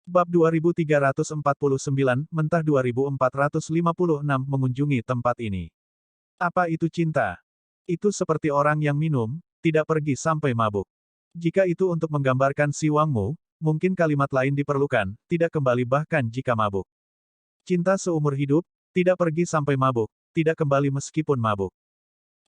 Bab 2349, Mentah 2456 mengunjungi tempat ini. Apa itu cinta? Itu seperti orang yang minum, tidak pergi sampai mabuk. Jika itu untuk menggambarkan si Wangmu, mungkin kalimat lain diperlukan, tidak kembali bahkan jika mabuk. Cinta seumur hidup, tidak pergi sampai mabuk, tidak kembali meskipun mabuk.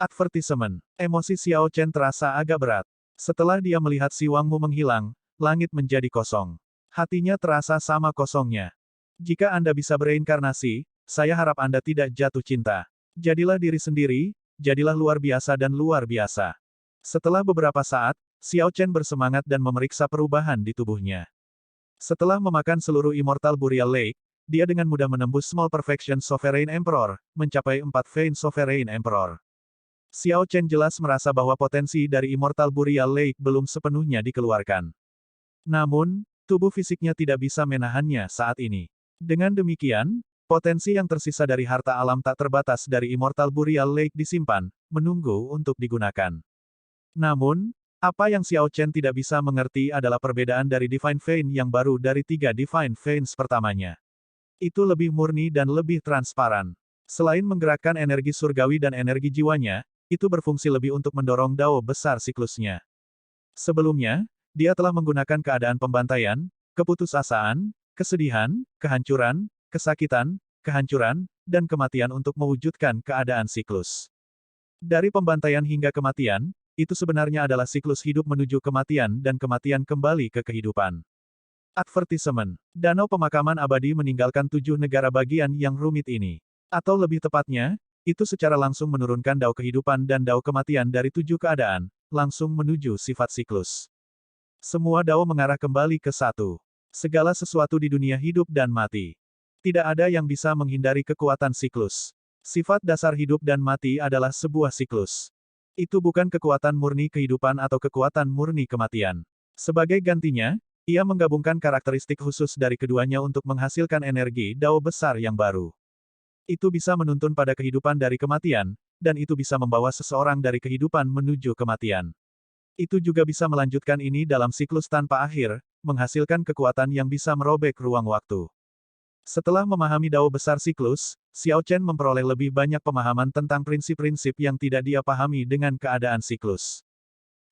Advertisement. Emosi Xiao Chen terasa agak berat. Setelah dia melihat si Wangmu menghilang, langit menjadi kosong. Hatinya terasa sama kosongnya. Jika Anda bisa bereinkarnasi, saya harap Anda tidak jatuh cinta. Jadilah diri sendiri, jadilah luar biasa dan luar biasa. Setelah beberapa saat, Xiao Chen bersemangat dan memeriksa perubahan di tubuhnya. Setelah memakan seluruh Immortal Burial Lake, dia dengan mudah menembus Small Perfection Sovereign Emperor, mencapai 4 Vein Sovereign Emperor. Xiao Chen jelas merasa bahwa potensi dari Immortal Burial Lake belum sepenuhnya dikeluarkan. Namun, tubuh fisiknya tidak bisa menahannya saat ini. Dengan demikian, potensi yang tersisa dari harta alam tak terbatas dari Immortal Burial Lake disimpan, menunggu untuk digunakan. Namun, apa yang Xiao Chen tidak bisa mengerti adalah perbedaan dari Divine Vein yang baru dari 3 Divine Veins pertamanya. Itu lebih murni dan lebih transparan. Selain menggerakkan energi surgawi dan energi jiwanya, itu berfungsi lebih untuk mendorong dao besar siklusnya. Sebelumnya, dia telah menggunakan keadaan pembantaian, keputusasaan, kesedihan, kehancuran, kesakitan, kehancuran, dan kematian untuk mewujudkan keadaan siklus. Dari pembantaian hingga kematian, itu sebenarnya adalah siklus hidup menuju kematian dan kematian kembali ke kehidupan. Advertisement. Danau pemakaman abadi meninggalkan 7 negara bagian yang rumit ini. Atau lebih tepatnya, itu secara langsung menurunkan dao kehidupan dan dao kematian dari 7 keadaan, langsung menuju sifat siklus. Semua dao mengarah kembali ke satu. Segala sesuatu di dunia hidup dan mati. Tidak ada yang bisa menghindari kekuatan siklus. Sifat dasar hidup dan mati adalah sebuah siklus. Itu bukan kekuatan murni kehidupan atau kekuatan murni kematian. Sebagai gantinya, ia menggabungkan karakteristik khusus dari keduanya untuk menghasilkan energi dao besar yang baru. Itu bisa menuntun pada kehidupan dari kematian, dan itu bisa membawa seseorang dari kehidupan menuju kematian. Itu juga bisa melanjutkan ini dalam siklus tanpa akhir, menghasilkan kekuatan yang bisa merobek ruang waktu. Setelah memahami dao besar siklus, Xiao Chen memperoleh lebih banyak pemahaman tentang prinsip-prinsip yang tidak dia pahami dengan keadaan siklus.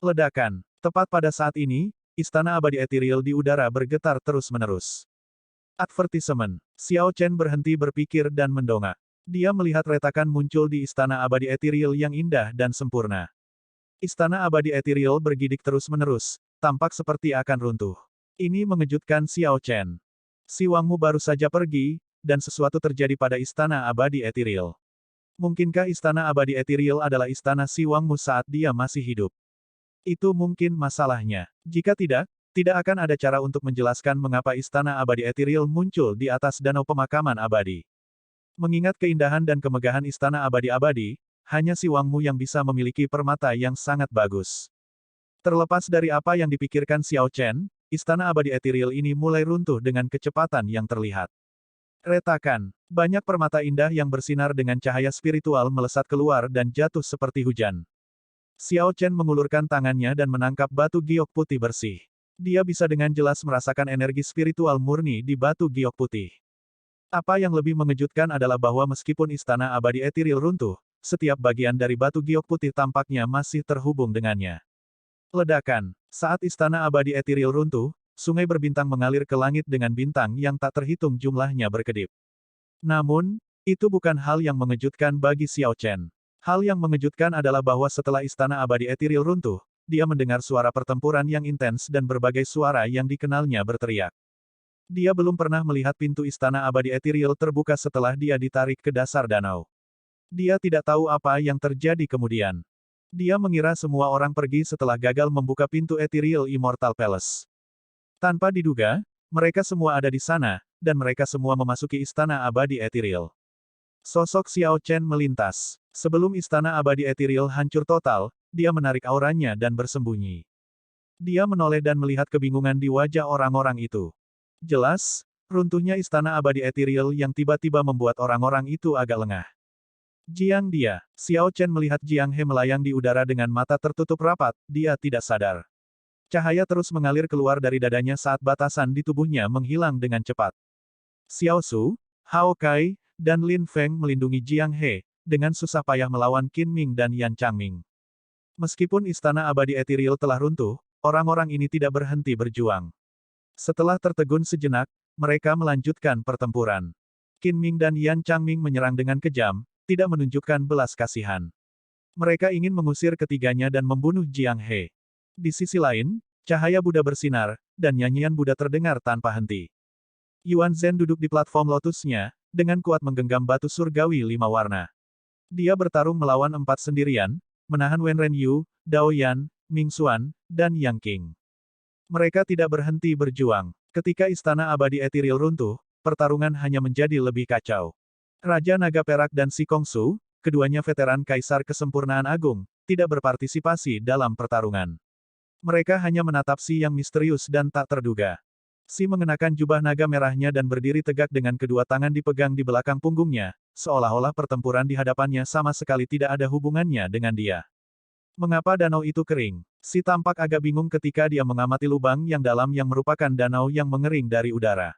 Ledakan. Tepat pada saat ini, Istana Abadi Ethereal di udara bergetar terus-menerus. Advertisement. Xiao Chen berhenti berpikir dan mendongak. Dia melihat retakan muncul di Istana Abadi Ethereal yang indah dan sempurna. Istana Abadi Ethereal bergidik terus-menerus, tampak seperti akan runtuh. Ini mengejutkan Xiao Chen. Si Wangmu baru saja pergi, dan sesuatu terjadi pada Istana Abadi Ethereal. Mungkinkah Istana Abadi Ethereal adalah istana si Wangmu saat dia masih hidup? Itu mungkin masalahnya. Jika tidak, tidak akan ada cara untuk menjelaskan mengapa Istana Abadi Ethereal muncul di atas danau pemakaman abadi. Mengingat keindahan dan kemegahan Istana Abadi-abadi, hanya si Wangmu yang bisa memiliki permata yang sangat bagus. Terlepas dari apa yang dipikirkan Xiao Chen, Istana Abadi Ethereal ini mulai runtuh dengan kecepatan yang terlihat. Retakan. Banyak permata indah yang bersinar dengan cahaya spiritual melesat keluar dan jatuh seperti hujan. Xiao Chen mengulurkan tangannya dan menangkap batu giok putih bersih. Dia bisa dengan jelas merasakan energi spiritual murni di batu giok putih. Apa yang lebih mengejutkan adalah bahwa meskipun Istana Abadi Ethereal runtuh, setiap bagian dari batu giok putih tampaknya masih terhubung dengannya. Ledakan. Saat Istana Abadi Ethereal runtuh, sungai berbintang mengalir ke langit dengan bintang yang tak terhitung jumlahnya berkedip. Namun, itu bukan hal yang mengejutkan bagi Xiao Chen. Hal yang mengejutkan adalah bahwa setelah Istana Abadi Ethereal runtuh, dia mendengar suara pertempuran yang intens dan berbagai suara yang dikenalnya berteriak. Dia belum pernah melihat pintu Istana Abadi Ethereal terbuka setelah dia ditarik ke dasar danau. Dia tidak tahu apa yang terjadi kemudian. Dia mengira semua orang pergi setelah gagal membuka pintu Ethereal Immortal Palace. Tanpa diduga, mereka semua ada di sana, dan mereka semua memasuki Istana Abadi Ethereal. Sosok Xiao Chen melintas. Sebelum Istana Abadi Ethereal hancur total, dia menarik auranya dan bersembunyi. Dia menoleh dan melihat kebingungan di wajah orang-orang itu. Jelas, runtuhnya Istana Abadi Ethereal yang tiba-tiba membuat orang-orang itu agak lengah. Jiang dia. Xiao Chen melihat Jiang He melayang di udara dengan mata tertutup rapat, dia tidak sadar. Cahaya terus mengalir keluar dari dadanya saat batasan di tubuhnya menghilang dengan cepat. Xiao Su, Hao Kai, dan Lin Feng melindungi Jiang He, dengan susah payah melawan Qin Ming dan Yan Changming. Meskipun istana abadi etiril telah runtuh, orang-orang ini tidak berhenti berjuang. Setelah tertegun sejenak, mereka melanjutkan pertempuran. Qin Ming dan Yan Changming menyerang dengan kejam, tidak menunjukkan belas kasihan. Mereka ingin mengusir ketiganya dan membunuh Jiang He. Di sisi lain, cahaya Buddha bersinar, dan nyanyian Buddha terdengar tanpa henti. Yuan Zhen duduk di platform lotusnya, dengan kuat menggenggam batu surgawi 5 warna. Dia bertarung melawan 4 sendirian, menahan Wen Renyu, Dao Yan, Ming Xuan, dan Yang Qing. Mereka tidak berhenti berjuang. Ketika istana abadi etiril runtuh, pertarungan hanya menjadi lebih kacau. Raja Naga Perak dan Si Kongsu, keduanya veteran Kaisar Kesempurnaan Agung, tidak berpartisipasi dalam pertarungan. Mereka hanya menatap Si yang misterius dan tak terduga. Si mengenakan jubah naga merahnya dan berdiri tegak dengan kedua tangan dipegang di belakang punggungnya, seolah-olah pertempuran di hadapannya sama sekali tidak ada hubungannya dengan dia. Mengapa danau itu kering? Si tampak agak bingung ketika dia mengamati lubang yang dalam yang merupakan danau yang mengering dari udara.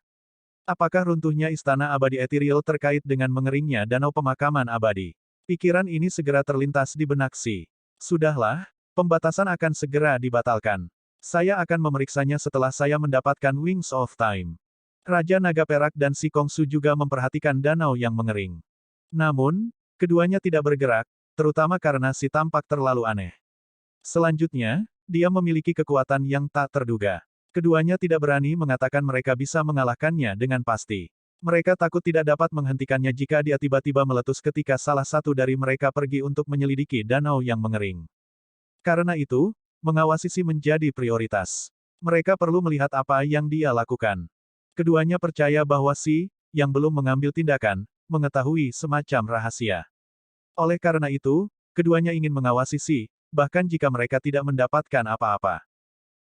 Apakah runtuhnya istana abadi etiril terkait dengan mengeringnya danau pemakaman abadi? Pikiran ini segera terlintas di benak Si. Sudahlah, pembatasan akan segera dibatalkan. Saya akan memeriksanya setelah saya mendapatkan Wings of Time. Raja Naga Perak dan Si Kongsu juga memperhatikan danau yang mengering. Namun, keduanya tidak bergerak, terutama karena Si tampak terlalu aneh. Selanjutnya, dia memiliki kekuatan yang tak terduga. Keduanya tidak berani mengatakan mereka bisa mengalahkannya dengan pasti. Mereka takut tidak dapat menghentikannya jika dia tiba-tiba meletus ketika salah satu dari mereka pergi untuk menyelidiki danau yang mengering. Karena itu, mengawasi Si menjadi prioritas. Mereka perlu melihat apa yang dia lakukan. Keduanya percaya bahwa Si, yang belum mengambil tindakan, mengetahui semacam rahasia. Oleh karena itu, keduanya ingin mengawasi Si, bahkan jika mereka tidak mendapatkan apa-apa.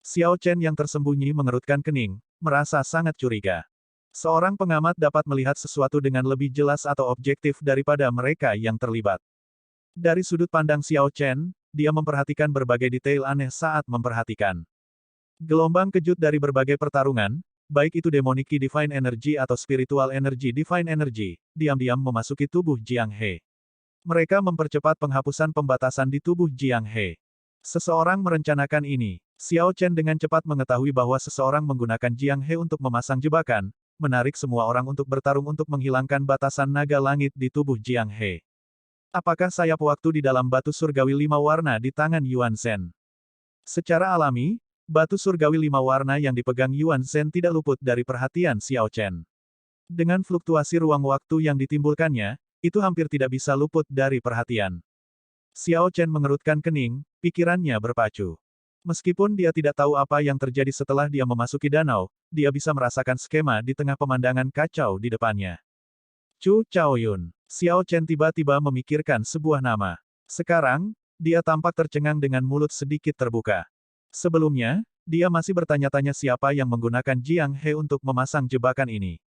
Xiao Chen yang tersembunyi mengerutkan kening, merasa sangat curiga. Seorang pengamat dapat melihat sesuatu dengan lebih jelas atau objektif daripada mereka yang terlibat. Dari sudut pandang Xiao Chen, dia memperhatikan berbagai detail aneh saat memperhatikan. Gelombang kejut dari berbagai pertarungan, baik itu Demonic Divine Energy atau Spiritual Energy Divine Energy, diam-diam memasuki tubuh Jiang He. Mereka mempercepat penghapusan pembatasan di tubuh Jiang He. Seseorang merencanakan ini. Xiao Chen dengan cepat mengetahui bahwa seseorang menggunakan Jiang He untuk memasang jebakan, menarik semua orang untuk bertarung untuk menghilangkan batasan naga langit di tubuh Jiang He. Apakah sayap waktu di dalam batu surgawi 5 warna di tangan Yuan Zhen? Secara alami, batu surgawi 5 warna yang dipegang Yuan Zhen tidak luput dari perhatian Xiao Chen. Dengan fluktuasi ruang waktu yang ditimbulkannya, itu hampir tidak bisa luput dari perhatian. Xiao Chen mengerutkan kening, pikirannya berpacu. Meskipun dia tidak tahu apa yang terjadi setelah dia memasuki danau, dia bisa merasakan skema di tengah pemandangan kacau di depannya. Chu Chaoyun. Xiao Chen tiba-tiba memikirkan sebuah nama. Sekarang, dia tampak tercengang dengan mulut sedikit terbuka. Sebelumnya, dia masih bertanya-tanya siapa yang menggunakan Jiang He untuk memasang jebakan ini.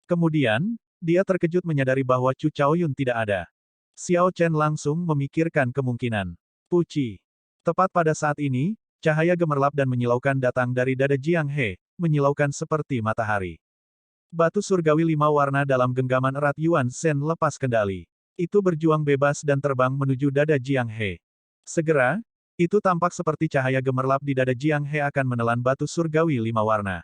Kemudian, dia terkejut menyadari bahwa Chu Chaoyun tidak ada. Xiao Chen langsung memikirkan kemungkinan. Puci. Tepat pada saat ini, cahaya gemerlap dan menyilaukan datang dari dada Jiang He, menyilaukan seperti matahari. Batu surgawi 5 warna dalam genggaman erat Yuan Zhen lepas kendali. Itu berjuang bebas dan terbang menuju dada Jiang He. Segera, itu tampak seperti cahaya gemerlap di dada Jiang He akan menelan batu surgawi 5 warna.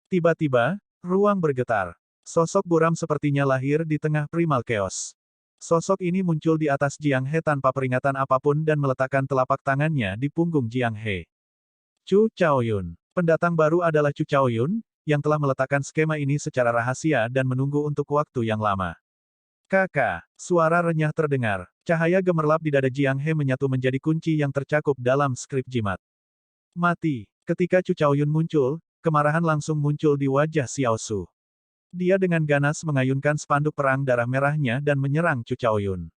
Tiba-tiba, ruang bergetar. Sosok buram sepertinya lahir di tengah primal chaos. Sosok ini muncul di atas Jiang He tanpa peringatan apapun dan meletakkan telapak tangannya di punggung Jiang He. Chu Chaoyun. Pendatang baru adalah Chu Chaoyun, yang telah meletakkan skema ini secara rahasia dan menunggu untuk waktu yang lama. Kakak, suara renyah terdengar. Cahaya gemerlap di dada Jiang He menyatu menjadi kunci yang tercakup dalam skrip jimat. Mati. Ketika Chu Chaoyun muncul, kemarahan langsung muncul di wajah Xiao Su. Dia dengan ganas mengayunkan spanduk perang darah merahnya dan menyerang Chu Chaoyun.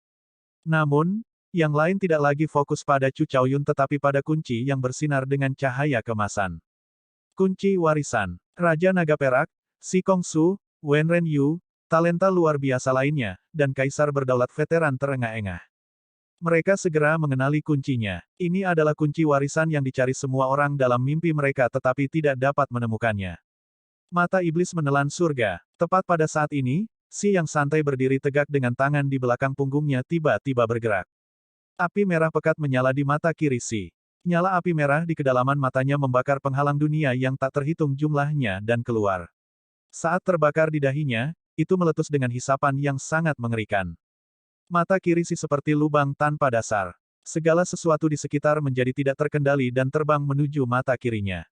Namun, yang lain tidak lagi fokus pada Chu Chaoyun tetapi pada kunci yang bersinar dengan cahaya kemasan. Kunci warisan. Raja Naga Perak, Si Kongsu, Wen Renyu, talenta luar biasa lainnya, dan Kaisar berdaulat veteran terengah-engah. Mereka segera mengenali kuncinya. Ini adalah kunci warisan yang dicari semua orang dalam mimpi mereka tetapi tidak dapat menemukannya. Mata iblis menelan surga. Tepat pada saat ini, Si yang santai berdiri tegak dengan tangan di belakang punggungnya tiba-tiba bergerak. Api merah pekat menyala di mata kiri Si. Nyala api merah di kedalaman matanya membakar penghalang dunia yang tak terhitung jumlahnya dan keluar. Saat terbakar di dahinya, itu meletus dengan hisapan yang sangat mengerikan. Mata kiri Si seperti lubang tanpa dasar. Segala sesuatu di sekitar menjadi tidak terkendali dan terbang menuju mata kirinya.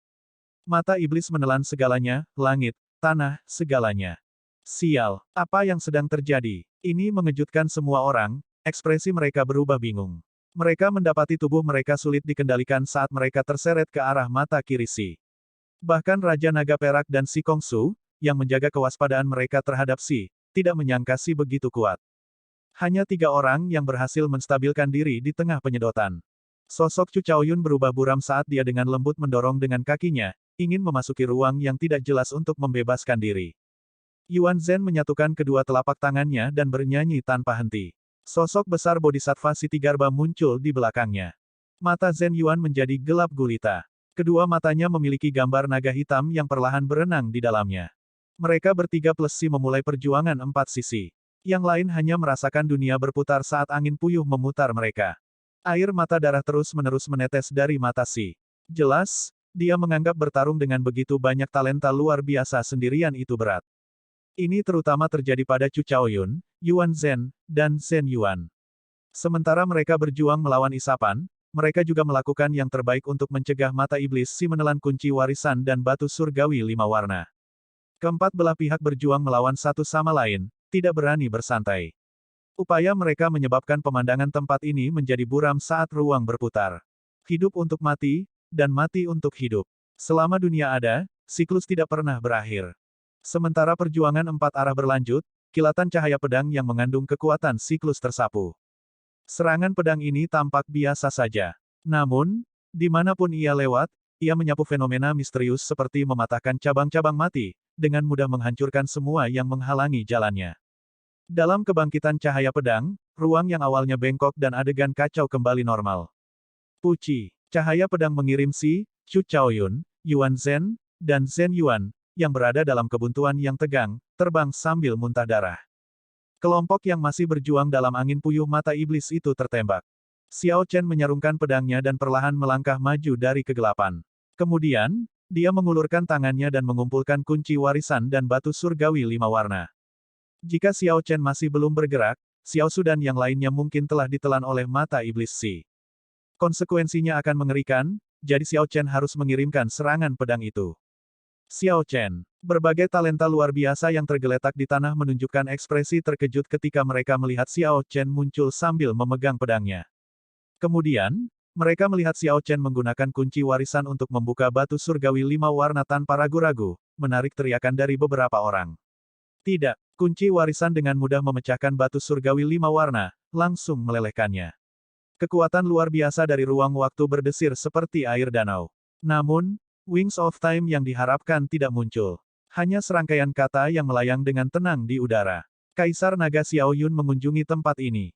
Mata iblis menelan segalanya, langit, tanah, segalanya. Sial, apa yang sedang terjadi? Ini mengejutkan semua orang, ekspresi mereka berubah bingung. Mereka mendapati tubuh mereka sulit dikendalikan saat mereka terseret ke arah mata kiri Si. Bahkan Raja Naga Perak dan Si Kongsu, yang menjaga kewaspadaan mereka terhadap Si, tidak menyangka Si begitu kuat. Hanya 3 orang yang berhasil menstabilkan diri di tengah penyedotan. Sosok Chu Chaoyun berubah buram saat dia dengan lembut mendorong dengan kakinya, ingin memasuki ruang yang tidak jelas untuk membebaskan diri. Yuan Zhen menyatukan kedua telapak tangannya dan bernyanyi tanpa henti. Sosok besar bodhisattva Sitigarbha muncul di belakangnya. Mata Zhen Yuan menjadi gelap gulita. Kedua matanya memiliki gambar naga hitam yang perlahan berenang di dalamnya. Mereka bertiga plus Si memulai perjuangan 4 sisi. Yang lain hanya merasakan dunia berputar saat angin puyuh memutar mereka. Air mata darah terus-menerus menetes dari mata Si. Jelas, dia menganggap bertarung dengan begitu banyak talenta luar biasa sendirian itu berat. Ini terutama terjadi pada Chu Chaoyun, Yuan Zhen, dan Zhen Yuan. Sementara mereka berjuang melawan isapan, mereka juga melakukan yang terbaik untuk mencegah mata iblis Si menelan kunci warisan dan batu surgawi 5 warna. Keempat belah pihak berjuang melawan satu sama lain, tidak berani bersantai. Upaya mereka menyebabkan pemandangan tempat ini menjadi buram saat ruang berputar. Hidup untuk mati, dan mati untuk hidup. Selama dunia ada, siklus tidak pernah berakhir. Sementara perjuangan 4 arah berlanjut, kilatan cahaya pedang yang mengandung kekuatan siklus tersapu. Serangan pedang ini tampak biasa saja. Namun, dimanapun ia lewat, ia menyapu fenomena misterius seperti mematahkan cabang-cabang mati, dengan mudah menghancurkan semua yang menghalangi jalannya. Dalam kebangkitan cahaya pedang, ruang yang awalnya bengkok dan adegan kacau kembali normal. Puci, cahaya pedang mengirim Si, Chu Chaoyun, Yuan Zhen, dan Zhen Yuan, yang berada dalam kebuntuan yang tegang, terbang sambil muntah darah. Kelompok yang masih berjuang dalam angin puyuh mata iblis itu tertembak. Xiao Chen menyarungkan pedangnya dan perlahan melangkah maju dari kegelapan. Kemudian, dia mengulurkan tangannya dan mengumpulkan kunci warisan dan batu surgawi 5 warna. Jika Xiao Chen masih belum bergerak, Xiao Su dan yang lainnya mungkin telah ditelan oleh mata iblis Si. Konsekuensinya akan mengerikan, jadi Xiao Chen harus mengirimkan serangan pedang itu. Xiao Chen. Berbagai talenta luar biasa yang tergeletak di tanah menunjukkan ekspresi terkejut ketika mereka melihat Xiao Chen muncul sambil memegang pedangnya. Kemudian, mereka melihat Xiao Chen menggunakan kunci warisan untuk membuka batu surgawi 5 warna tanpa ragu-ragu, menarik teriakan dari beberapa orang. Tidak, kunci warisan dengan mudah memecahkan batu surgawi 5 warna, langsung melelehkannya. Kekuatan luar biasa dari ruang waktu berdesir seperti air danau. Namun, Wings of Time yang diharapkan tidak muncul. Hanya serangkaian kata yang melayang dengan tenang di udara. Kaisar Naga Xiao Yun mengunjungi tempat ini.